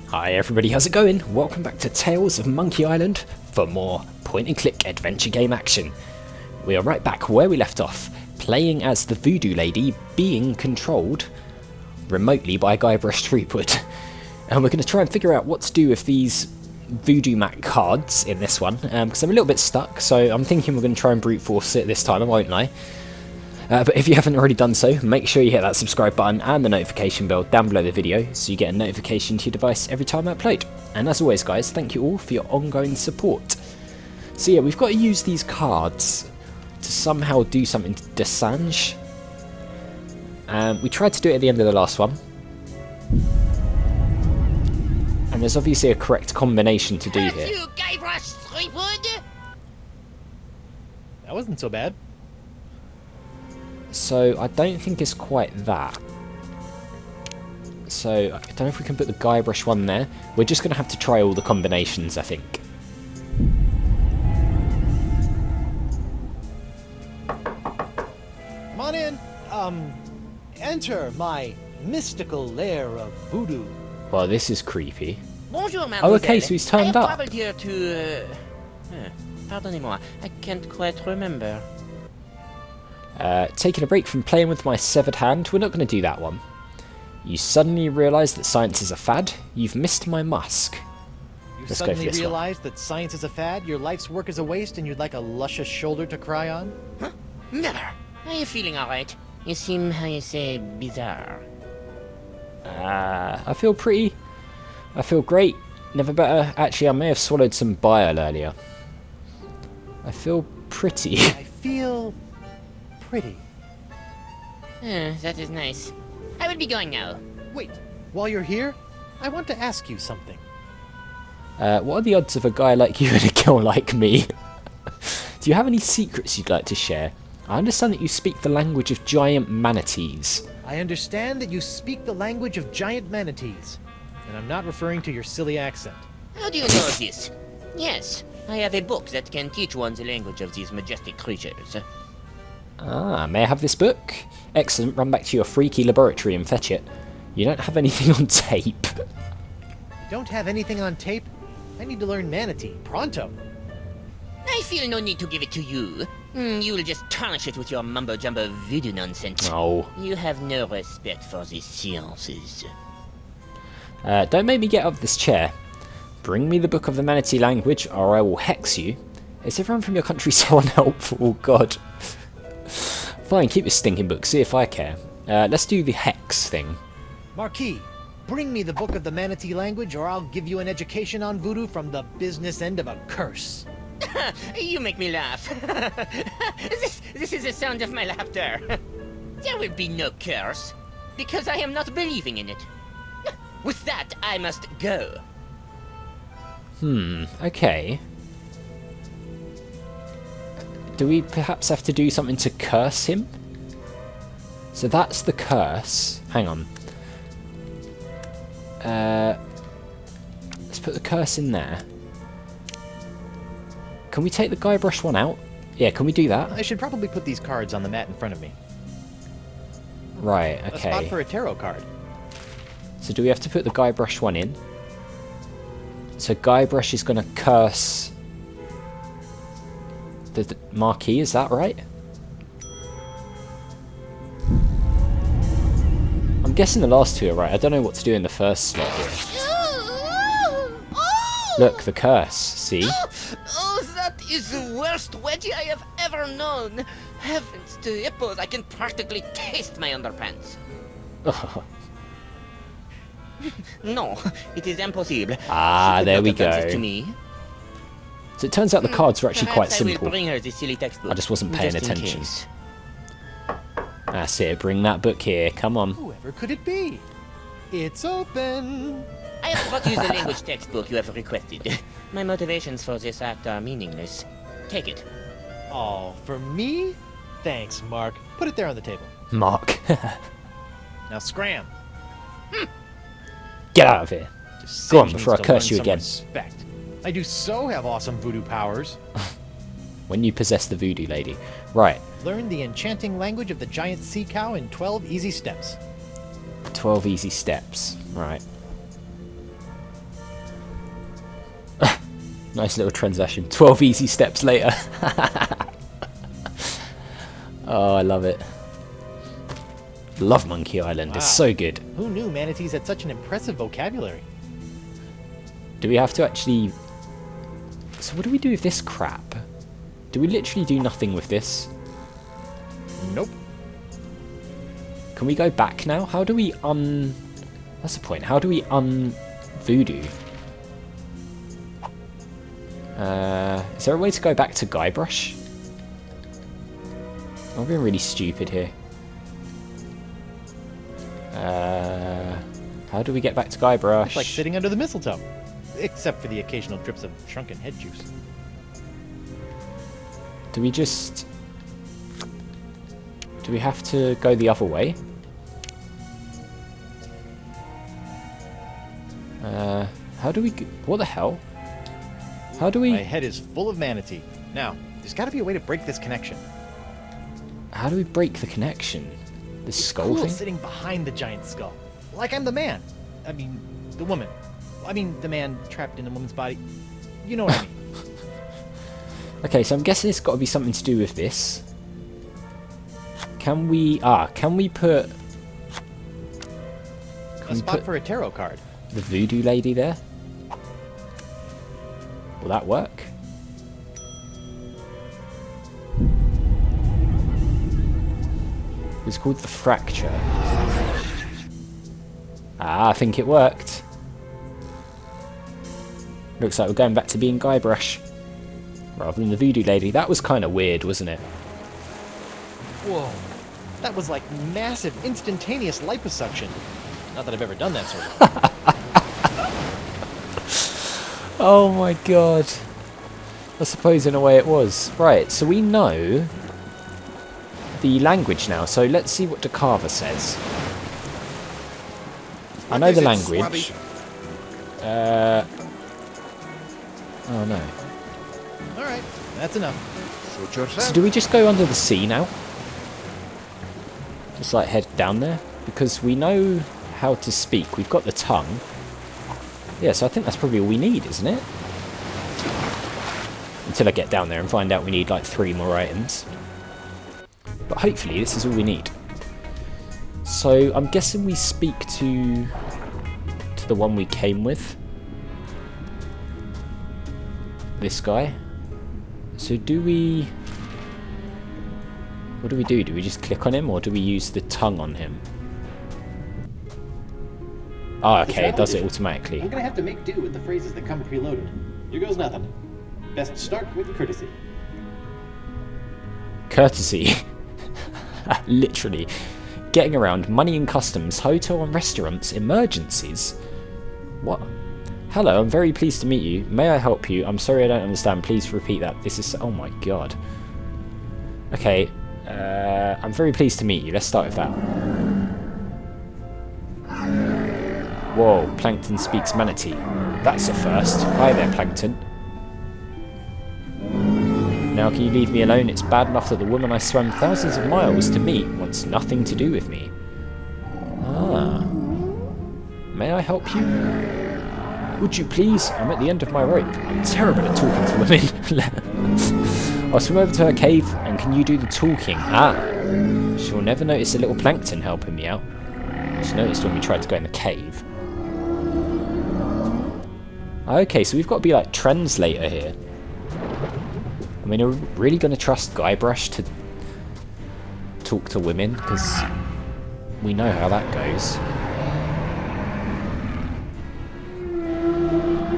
Hi everybody, how's it going? Welcome back to Tales of Monkey Island for more point-and-click adventure game action. We are right back where we left off, playing as the Voodoo Lady, being controlled remotely by Guybrush Threepwood. And we're going to try and figure out what to do with these Voodoo Mac cards in this one, because I'm a little bit stuck, so I'm thinking we're going to try and brute force it this time, I won't lie. But if you haven't already done so, make sure you hit that subscribe button and the notification bell down below the video so you get a notification to your device every time I upload. And as always guys, thank you all for your ongoing support. So yeah, we've got to use these cards to somehow do something to Singe. We tried to do it at the end of the last one. And there's obviously a correct combination to do here. You Guybrush Threepwood? That wasn't so bad. So I don't think it's quite that. So I don't know if we can put the Guybrush one there. We're just going to have to try all the combinations, I think. Come on in. Enter my mystical lair of voodoo. Well, this is creepy. Bonjour, Oh, okay, so he's turned I up. have traveled here to... pardonnez-moi, I can't quite remember. Taking a break from playing with my severed hand, we're not going to do that one. You suddenly realise that science is a fad. You've missed my musk. You Let's go for suddenly this one. realized that science is a fad, your life's work is a waste, and you'd like a luscious shoulder to cry on? Huh? Never. Are you feeling alright? You seem, how you say, bizarre. I feel great. Never better. Actually, I may have swallowed some bile earlier. I feel pretty. I feel... pretty. That is nice. I will be going now. Wait, while you're here, I want to ask you something. What are the odds of a guy like you and a girl like me? Do you have any secrets you'd like to share? I understand that you speak the language of giant manatees. I understand that you speak the language of giant manatees, and I'm not referring to your silly accent. How do you know of this? Yes, I have a book that can teach one the language of these majestic creatures. Ah, may I have this book? Excellent, run back to your freaky laboratory and fetch it. You don't have anything on tape. You don't have anything on tape? I need to learn Manatee, pronto. I feel no need to give it to you. You will just tarnish it with your mumbo-jumbo voodoo nonsense. Oh. You have no respect for the sciences. Don't make me get up this chair. Bring me the book of the Manatee language, or I will hex you. Is everyone from your country so unhelpful? Oh, God. Fine, keep your stinking book, see if I care. Let's do the hex thing. Marquis, bring me the book of the Manatee language, or I'll give you an education on voodoo from the business end of a curse. You make me laugh. This is the sound of my laughter. There will be no curse, because I am not believing in it. With that, I must go. Okay. Do we perhaps have to do something to curse him? So that's the curse. Hang on. Let's put the curse in there. Can we take the Guybrush one out? Yeah, can we do that? I should probably put these cards on the mat in front of me. Right, A spot okay. for a tarot card. So do we have to put the Guybrush one in? So Guybrush is going to curse the Marquis, is that right? I'm guessing the last two are right. I don't know what to do in the first slot here. Look, the curse, see? Oh, that is the worst wedgie I have ever known. Heavens to hippos, I can practically taste my underpants. No, it is impossible. Ah, She could there not we have done this go. to me. So it turns out the cards are actually quite Perhaps I will simple. bring her the silly textbook. I just wasn't paying just in attention. case. That's it, bring that book here, come on. Whoever could it be? It's open. I have brought you the language textbook you have requested. My motivations for this act are meaningless. Take it. Oh, for me? Thanks, Mark. Put it there on the table. Mark. Now scram. Get out of here. Just Go on, Singe before I needs to curse learn you some again. Respect. I do so have awesome voodoo powers. When you possess the Voodoo Lady. Right, Learn the enchanting language of the giant sea cow in 12 easy steps. 12 easy steps. Right. Nice little transition. 12 easy steps later. Oh, I love it. Love Monkey Island. Wow. It's so good. Who knew manatees had such an impressive vocabulary? Do we have to actually... So what do we do with this crap? Do we literally do nothing with this? Nope. Can we go back now? How do we That's the point. How do we voodoo? Is there a way to go back to Guybrush? I'm being really stupid here. How do we get back to Guybrush? It's like sitting under the mistletoe. Except for the occasional drips of shrunken head juice. Do we just... Do we have to go the other way? How do we... What the hell? How do we... My head is full of manatee. Now, there's got to be a way to break this connection. How do we break the connection? The skull Cool thing? sitting behind the giant skull. Like I'm the man. I mean, the woman. I mean, the man trapped in the woman's body. You know what I mean. Okay, so I'm guessing it's got to be something to do with this. Can we... can we put... A spot for a tarot card. The Voodoo Lady there? Will that work? It's called the Fracture. I think it worked. Looks like we're going back to being Guybrush rather than the Voodoo Lady. That was kind of weird, wasn't it? Whoa. That was like massive, instantaneous liposuction. Not that I've ever done that sort of. Oh my god. I suppose in a way it was. Right, so we know the language now, so let's see what the Cava says. I know the language. Oh no. Alright, that's enough. So do we just go under the sea now? Just like head down there? Because we know how to speak. We've got the tongue. Yeah, so I think that's probably all we need, isn't it? Until I get down there and find out we need like 3 more items. But hopefully this is all we need. So I'm guessing we speak to the one we came with. This guy. So do we... What do we do? Do we just click on him or do we use the tongue on him? Oh, okay, it does it automatically. I'm gonna have to make do with the phrases that come preloaded. Here goes nothing. Best start with courtesy. Courtesy. Literally. Getting around, money and customs, hotel and restaurants, emergencies. What? Hello, I'm very pleased to meet you. May I help you? I'm sorry I don't understand. Please repeat that. This is... Oh my god. Okay. I'm very pleased to meet you. Let's start with that. Whoa, Plankton speaks Manatee. That's a first. Hi there, Plankton. Now can you leave me alone? It's bad enough that the woman I swam thousands of miles to meet wants nothing to do with me. Ah. May I help you? Would you please? I'm at the end of my rope. I'm terrible at talking to women. I'll swim over to her cave and can you do the talking? Ah. She'll never notice a little plankton helping me out. She noticed when we tried to go in the cave. Okay, so we've got to be like translator here. I mean, are we really going to trust Guybrush to talk to women? Because we know how that goes.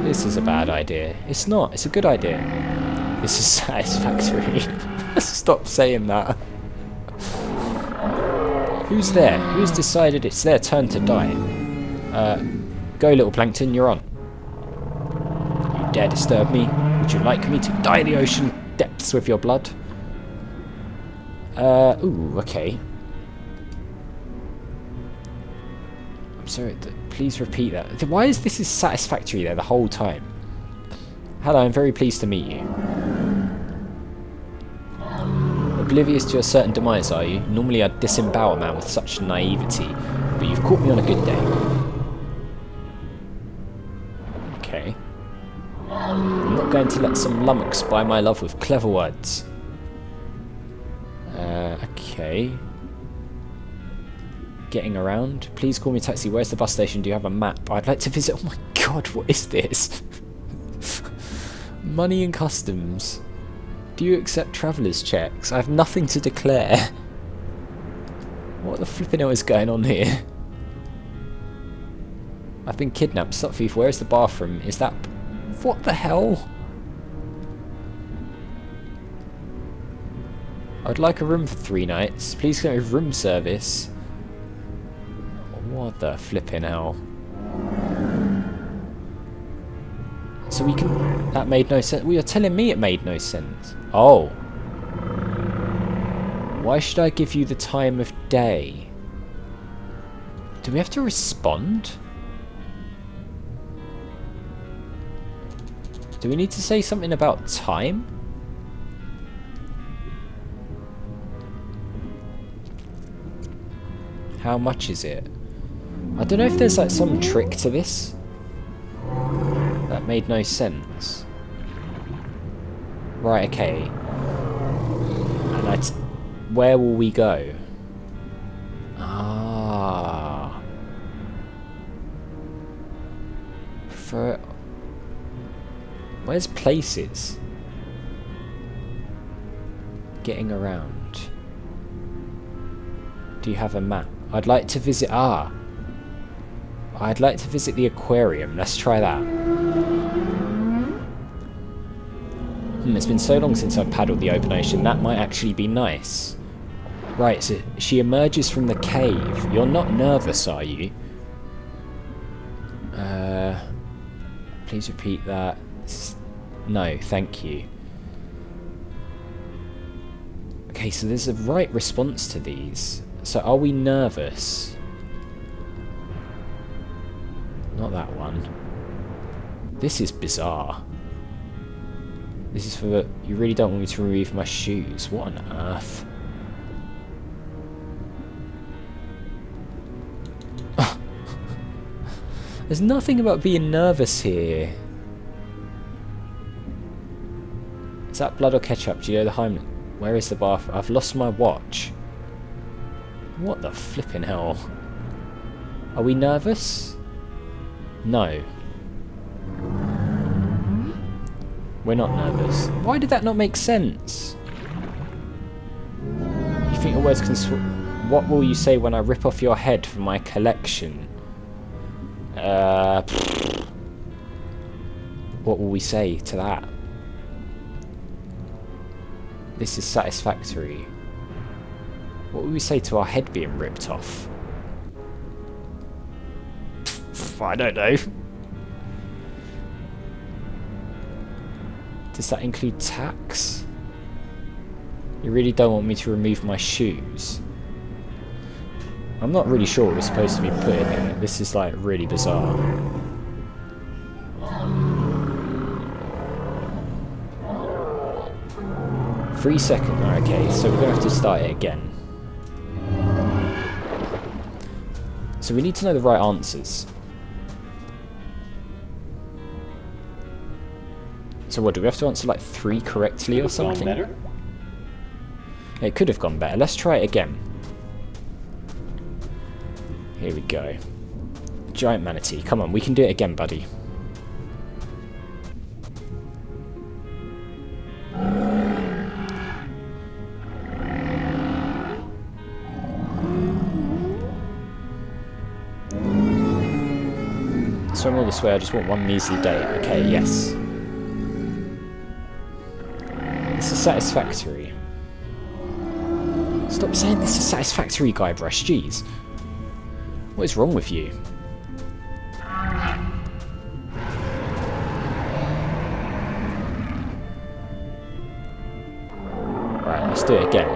This is a bad idea. It's not. It's a good idea. This is satisfactory. Stop saying that. Who's there? Who's decided it's their turn to die? Go, little plankton, you're on. You dare disturb me? Would you like me to dye the ocean depths with your blood? Ooh, okay. I'm sorry, please repeat that. Why is this is satisfactory there the whole time? Hello, I'm very pleased to meet you. Oblivious to a certain demise, are you? Normally I'd disembowel a man with such naivety, but you've caught me on a good day. Okay. I'm not going to let some lummox buy my love with clever words. Okay. Getting around. Please call me taxi. Where's the bus station? Do you have a map? I'd like to visit. Oh my god, what is this? Money and customs. Do you accept travellers' checks? I have nothing to declare. What the flipping hell is going on here? I've been kidnapped. Stop thief. Where is the bathroom? Is that... What the hell? I'd like a room for 3 nights. Please go with room service. What the flipping hell? So we can... That made no sense. Well, you're telling me it made no sense. Oh. Why should I give you the time of day? Do we have to respond? Do we need to say something about time? How much is it? I don't know if there's like some trick to this. That made no sense. Right, okay. And where will we go? Ah. Where's places? Getting around. Do you have a map? I'd like to visit... I'd like to visit the aquarium. Let's try that. It's been so long since I've paddled the open ocean. That might actually be nice. Right, so she emerges from the cave. You're not nervous, are you? Please repeat that. No, thank you. Okay, so there's a right response to these. So are we nervous? Not that one. This is bizarre. This is for the... You really don't want me to remove my shoes. What on earth? There's nothing about being nervous here. Is that blood or ketchup? Do you know the Heimlich? Where is the bath? I've lost my watch. What the flipping hell? Are we nervous? No. We're not nervous. Why did that not make sense? You think your words can... What will you say when I rip off your head for my collection? What will we say to that? This is satisfactory. What will we say to our head being ripped off? I don't know. Does that include tax? You really don't want me to remove my shoes? I'm not really sure what we're supposed to be putting in it. This is like really bizarre. Three seconds. Okay, so we're going to have to start it again. So we need to know the right answers. So what, do we have to answer like 3 correctly or something? Better? It could have gone better. Let's try it again. Here we go. Giant manatee. Come on, we can do it again, buddy. Swim all this way, I just want one measly day. Okay, yes. This is satisfactory. Stop saying this is satisfactory, Guybrush, jeez. What is wrong with you? Right, let's do it again.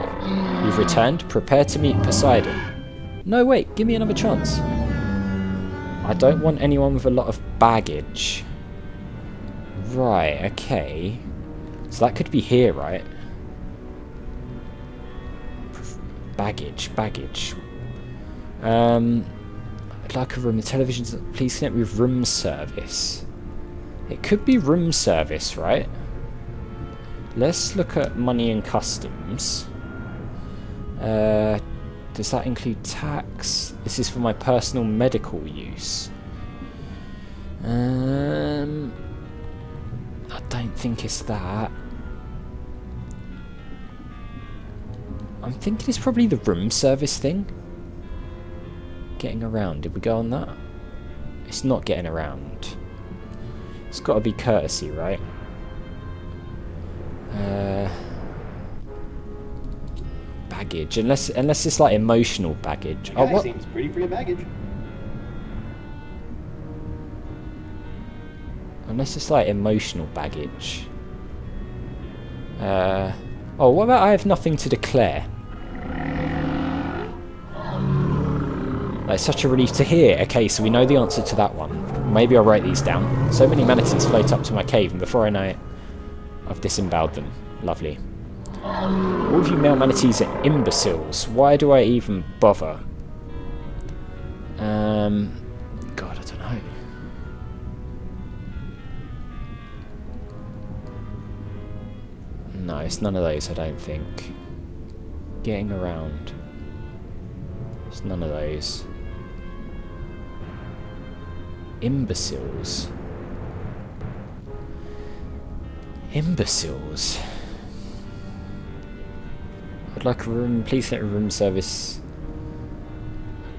You've returned. Prepare to meet Poseidon. No, wait, give me another chance. I don't want anyone with a lot of baggage. Right, okay. So that could be here, right? Baggage. I'd like a room. The television's... Please connect with room service. It could be room service, right? Let's look at money and customs. Does that include tax? This is for my personal medical use. I don't think it's that. I'm thinking it's probably the room service thing. Getting around. Did we go on that? It's not getting around. It's got to be courtesy, right? Baggage. Unless it's like emotional baggage. Oh, what? Seems pretty free of baggage. Unless it's like emotional baggage. Oh, what about I have nothing to declare? It's such a relief to hear. Okay, so we know the answer to that one. Maybe I'll write these down. So many manatees float up to my cave, and before I know it, I've disemboweled them. Lovely. All of you male manatees are imbeciles. Why do I even bother? God, I don't know. No, it's none of those, I don't think. Getting around. It's none of those. Imbeciles. Imbeciles. I'd like a room. Please let a room service.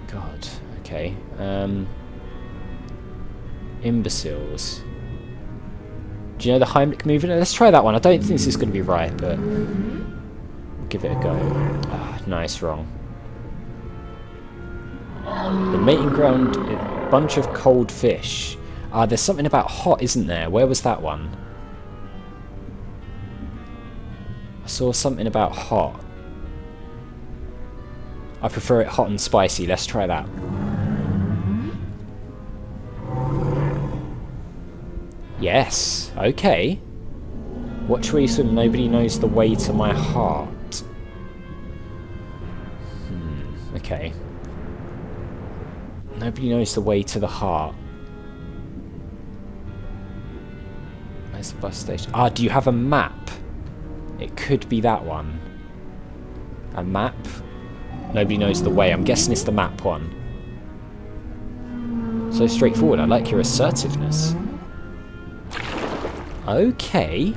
God. Okay. Imbeciles. Do you know the Heimlich movement? Let's try that one. I don't think this is going to be right, but we'll give it a go. Ah, nice, wrong. The mating ground, a bunch of cold fish. Ah, there's something about hot, isn't there? Where was that one? I saw something about hot. I prefer it hot and spicy. Let's try that. Yes. Okay. Watch where you swim. Nobody knows the way to my heart. Okay. Nobody knows the way to the heart. Where's the bus station? Ah, do you have a map? It could be that one. A map? Nobody knows the way. I'm guessing it's the map one. So straightforward. I like your assertiveness. Okay.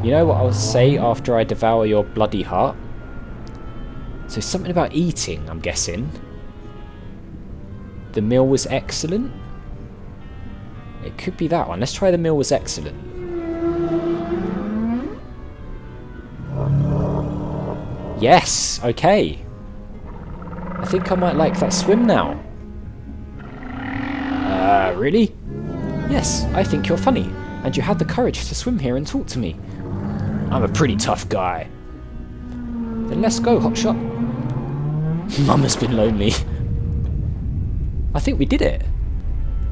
You know what I'll say after I devour your bloody heart? So something about eating, I'm guessing. The meal was excellent? It could be that one. Let's try the meal was excellent. Yes! Okay. I think I might like that swim now. Really? Yes, I think you're funny. And you had the courage to swim here and talk to me. I'm a pretty tough guy. Then let's go, hotshot. Mum has been lonely. I think we did it.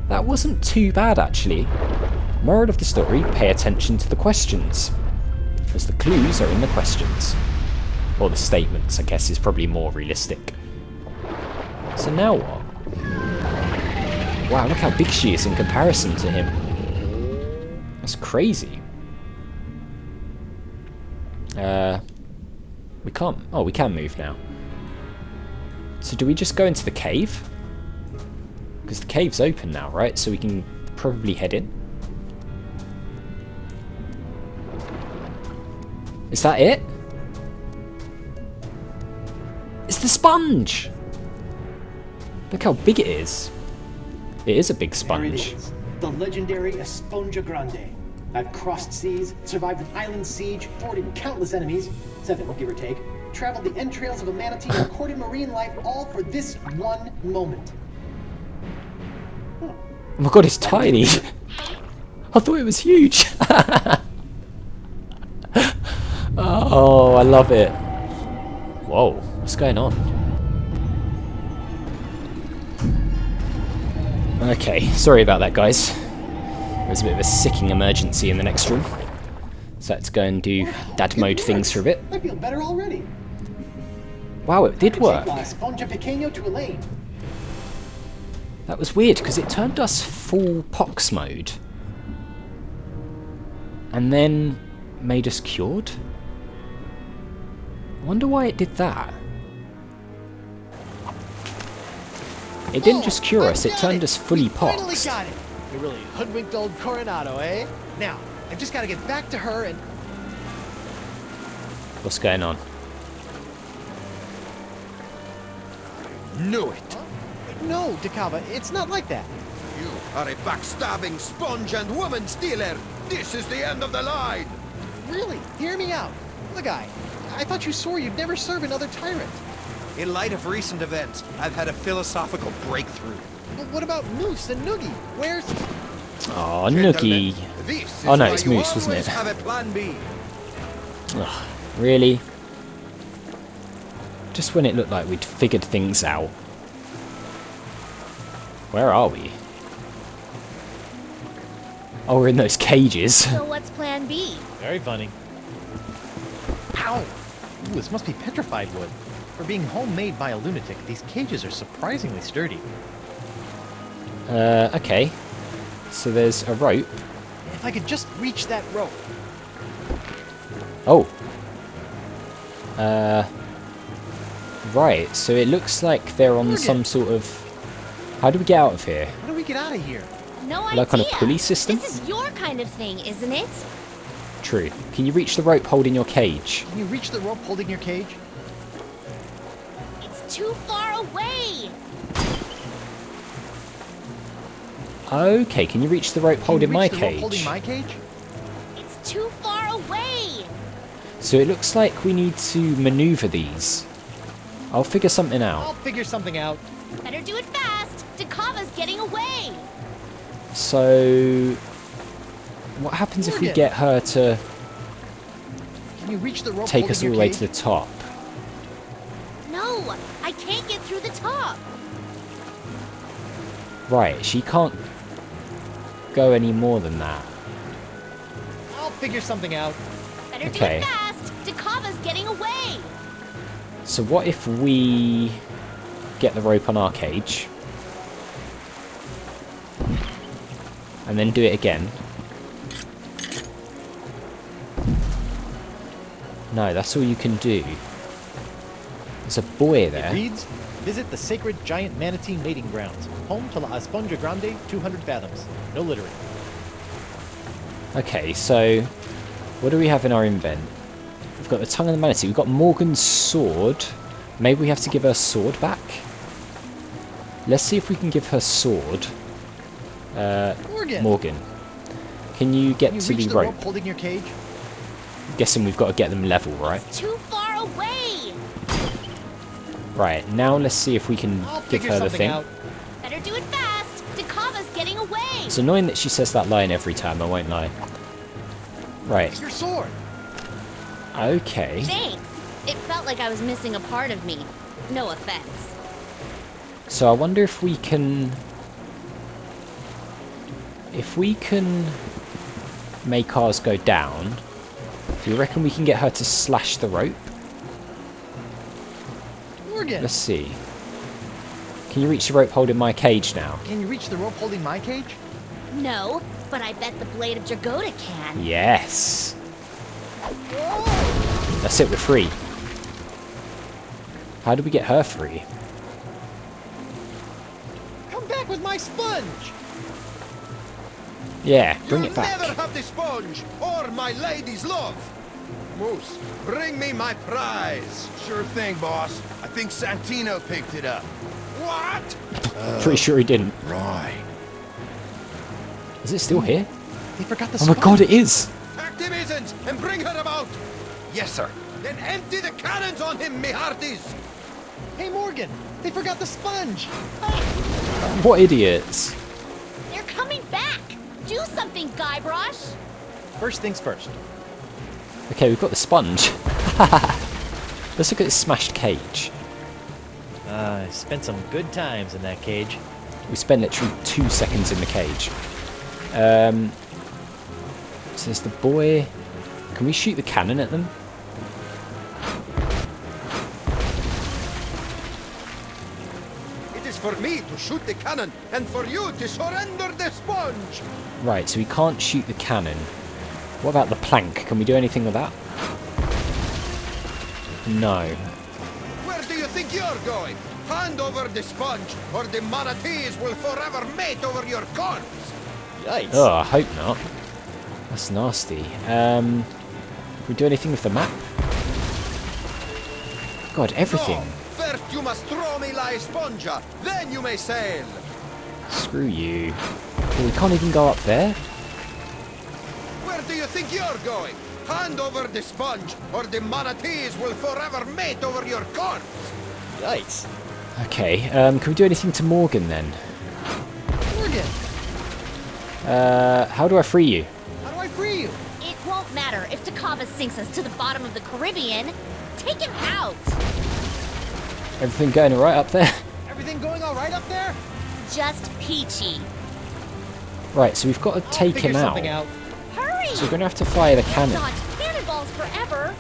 That wasn't too bad, actually. Moral of the story, pay attention to the questions. Because the clues are in the questions. Or the statements, I guess, is probably more realistic. So now what? Wow, look how big she is in comparison to him. That's crazy. We can't... Oh, we can move now. So do we just go into the cave? Because the cave's open now, right? So we can probably head in. Is that it? It's the sponge! Look how big it is. It is a big sponge. There it is. The legendary Esponja Grande. I've crossed seas, survived an island siege, thwarted countless enemies, 7 give or take, traveled the entrails of a manatee, and recorded marine life, all for this one moment. Oh my god, it's tiny. I thought it was huge. Oh, I love it. Whoa, what's going on? Okay, sorry about that, guys. There's a bit of a sicking emergency in the next room. So let's go and do dad mode things for a bit. I feel better already. Wow, it did work. Esponja Pequeño to Elaine. That was weird, because it turned us full Pox mode. and then made us cured? I wonder why it did that. It didn't just cure us, it turned us fully Finally poxed. got it! You really hoodwinked old Coronado, eh? Now, I've just got to get back to her and... What's going on? Knew it! No, Cava, it's not like that. You are a backstabbing sponge and woman stealer! This is the end of the line! Really, hear me out. Look, I thought you swore you'd never serve another tyrant. In light of recent events, I've had a philosophical breakthrough. But what about Moose and Noogie? Where's... Oh, Noogie. This is Oh no, why it's you Moose, wasn't always it? have a plan B. Ugh, really? Just when it looked like we'd figured things out. Where are we? Oh, we're in those cages. So what's plan B? Very funny. Ow! Ooh, this must be petrified wood. For being homemade by a lunatic, these cages are surprisingly sturdy. Okay. So there's a rope. If I could just reach that rope. Oh. Right, so it looks like they're on Morgan. some sort of... How do we get out of here? How do we get out of here? No idea. Like on a pulley system? This is your kind of thing, isn't it? True. Can you reach the rope holding your cage? Can you reach the rope holding your cage? It's too far away. Okay, can you reach the rope holding my Can you reach the rope cage? holding my cage? It's too far away. So it looks like we need to maneuver these. I'll figure something I'll out. figure something out. Better do it fast. Cava's getting away. So... What happens if we Morgan. get her to Can you reach the rope take holding us all your the way cage? to the top? No, I can't get through the top. Right, she can't go any more than that. I'll figure something out. Better Okay. do it fast. Cava's getting away. So what if we get the rope on our cage and then do it again? No, that's all you can do. There's a boy It there. reads, visit the sacred giant manatee mating grounds, home to La Esponja Grande, 200 fathoms. No littering. Okay, so what do we have in our invent? We've got the tongue of the manatee. We've got Morgan's sword. Maybe we have to give her sword back. Let's see if we can give her sword. Morgan! Can you get Can you to reach the the rope? rope holding your cage? Guessing we've got to get them level, right? It's too far away. Right, now let's see if we can I'll give figure her the something thing. out. Better do it fast. Cava's getting away. It's annoying that she says that line every time, I won't lie. Right, Your sword! okay. Thanks. It felt like I was missing a part of me. No offense. So I wonder if we can... If we can make ours go down, do you reckon we can get her to slash the rope? Morgan! Let's see. Can you reach the rope holding my cage now? Can you reach the rope holding my cage? No, but I bet the blade of Dragoda can. Yes! That's it, we're free. How do we get her free? Come back with my sponge! Yeah, bring You'll it back. never have the sponge or my lady's love. Moose, bring me my prize. Sure thing, boss. I think Santino picked it up. What? Pretty sure he didn't. Right. Is it still here? They forgot the Oh my sponge! god, it is! Pack the missions and bring her about. Yes, sir. Then empty the cannons on him, me hearties. Hey Morgan! They forgot the sponge! What idiots! They're coming back. Do something, Guybrush. First things first. Okay, we've got the sponge. Let's look at this smashed cage. I spent some good times in that cage. We spend literally 2 seconds in the cage. So there's the boy. Can we shoot the cannon at them? It is for me to shoot the cannon and for you to surrender the sponge. Right, so we can't shoot the cannon. What about the plank? Can we do anything with that? No. Where do you think you're going? Hand over the sponge, or the manatees will forever mate over your corpse! Yikes. Oh, I hope not. That's nasty. Can we do anything with the map? God, everything. No. First you must throw me la esponja, then you may sail! Screw you. Well, we can't even go up there. Where do you think you're going? Hand over the sponge, or the manatees will forever mate over your corpse! Yikes. Okay, can we do anything to Morgan then? Morgan! How do I free you? How do I free you? It won't matter if Cava sinks us to the bottom of the Caribbean. Take him out. Everything going alright up there? Everything going alright up there? Just peachy. Right, so we've got to take him out. Something out. Hurry! So we're going to have to fire the cannon. Not cannonballs forever.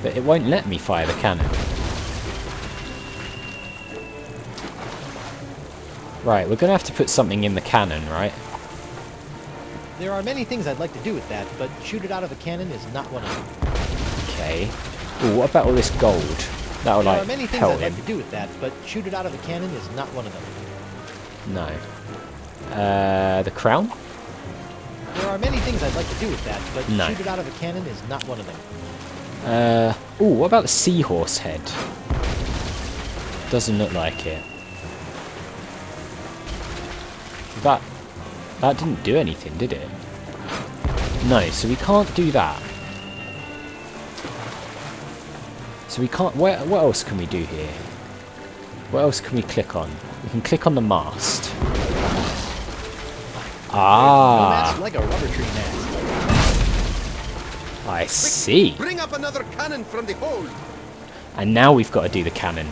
But it won't let me fire the cannon. Right, we're going to have to put something in the cannon, right? There are many things I'd like to do with that, but shoot it out of a cannon is not one of them. Okay. Ooh, what about all this gold? That'll, There like, are many things help I'd him. like to do with that, but shoot it out of a cannon is not one of them. No. The crown? There are many things I'd like to do with that, but No. shoot it out of a cannon is not one of them. Ooh, what about the seahorse head? Doesn't look like it. That didn't do anything, did it? No, so we can't do that. So we can't... What else can we do here? What else can we click on? We can click on the mast. No Ah, mast like a rubber tree mast. I see. Bring up another cannon from the hold! And now we've got to do the cannon.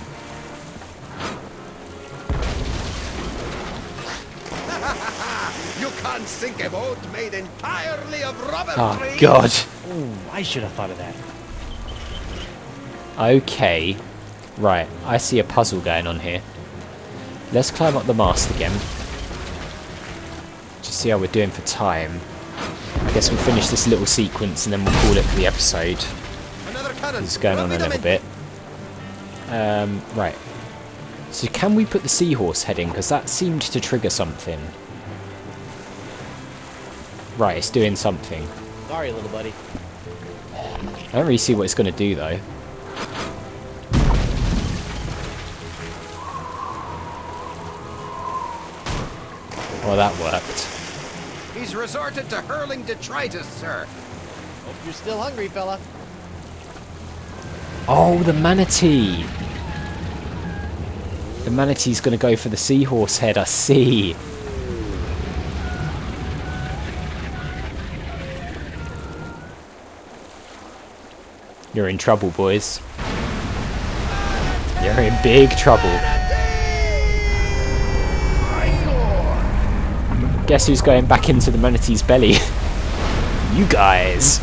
You can't sink a boat made entirely of rubber Oh, trees! God. Ooh, I should have thought of that. Okay. Right, I see a puzzle going on here. Let's climb up the mast again. Just see how we're doing for time. I guess we'll finish this little sequence and then we'll call it for the episode. Another cannon! It's going on a little bit. Right. So can we put the seahorse head in? Because that seemed to trigger something. Right, it's doing something. Sorry, little buddy. I don't really see what it's going to do though. Well, that worked. He's resorted to hurling detritus, sir. Hope you're still hungry, fella. Oh, the manatee! The manatee's going to go for the seahorse head, I see. You're in trouble, boys. You're in big trouble. Guess who's going back into the manatee's belly? You guys!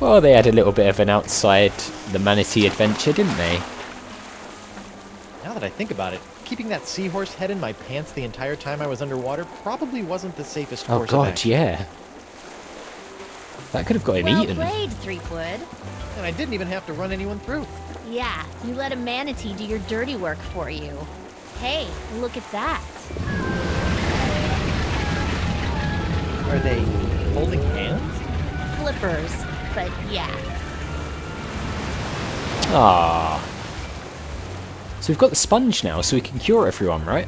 Well, they had a little bit of an outside the manatee adventure, didn't they? Now that I think about it, keeping that seahorse head in my pants the entire time I was underwater probably wasn't the safest Oh course of god, action. yeah. That could have got him Well eaten. played, Threepwood. And I didn't even have to run anyone through. Yeah, you let a manatee do your dirty work for you. Hey, look at that. Are they holding hands? Flippers, but yeah. Ah. So we've got the sponge now, so we can cure everyone, right?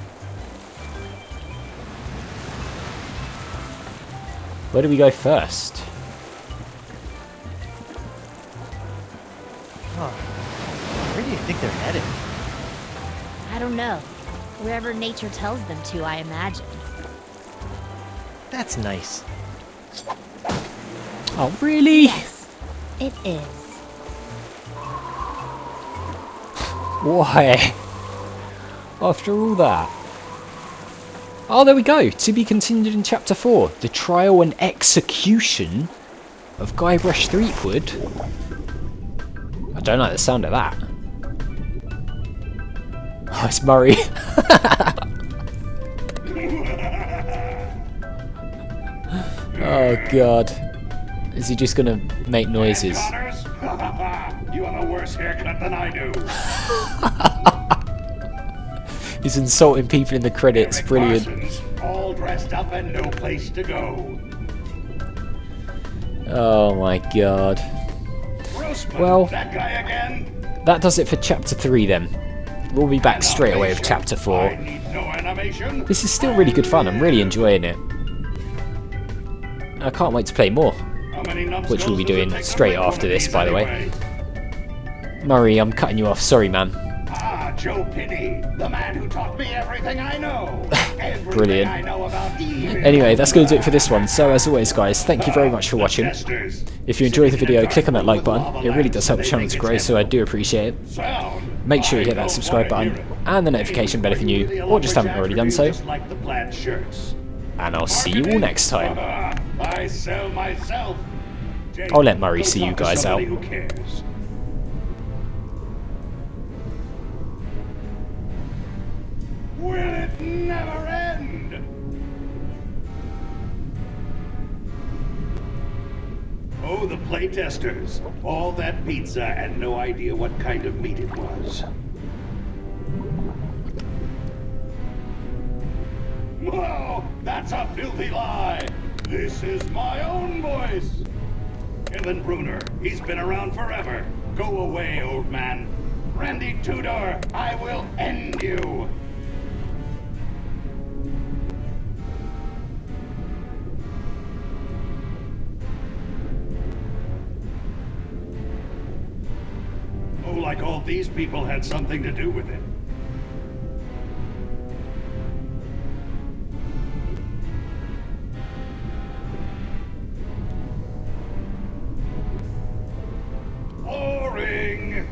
Where do we go first? Huh. Where do you think they're headed? I don't know. Wherever nature tells them to, I imagine. That's nice. Oh, really? Yes, it is. Why? After all that? Oh, there we go. To be continued in Chapter 4. The trial and execution of Guybrush Threepwood. I don't like the sound of that. Oh, it's Murray. Oh god. Is he just gonna make noises? Connors? You have a worse haircut than I do. He's insulting people in the credits. Eric Brilliant. Parsons, all dressed up and no place to go. Oh my god. Grossman, Well, that guy again? that does it for chapter 3 then. We'll be back straight away with chapter 4. I need no animation. This is still really good fun. I'm really enjoying it. I can't wait to play more. How many numbskulls Which we'll be does it doing take to straight make one after of this, these by the way. anyway? Murray, I'm cutting you off. Sorry, man. Ah, Joe Pitty, the man who taught me everything I know. Everything Brilliant. I know about evil. Anyway, that's going to do it for this one. So as always, guys, thank you very much for watching. If you enjoyed the video, click on that like button. It really does help the channel to grow, so I do appreciate it. Make sure you hit that subscribe button and the notification bell if you're new, or just haven't already done so. And I'll see you all next time. I sell myself. I'll let Murray see you guys out. Who cares? Will it never end? Oh, the playtesters. All that pizza and no idea what kind of meat it was. Whoa, that's a filthy lie. This is my own voice. Kevin Bruner, he's been around forever. Go away, old man. Randy Tudor, I will end you. Oh, like all these people had something to do with it. Boring.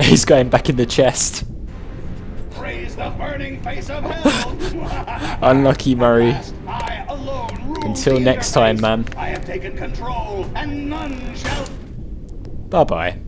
He's going back in the chest. Praise the burning face of hell. Unlucky, Murray. I alone rule Until the next time, interface. man. I have taken control, and none shall. Bye-bye.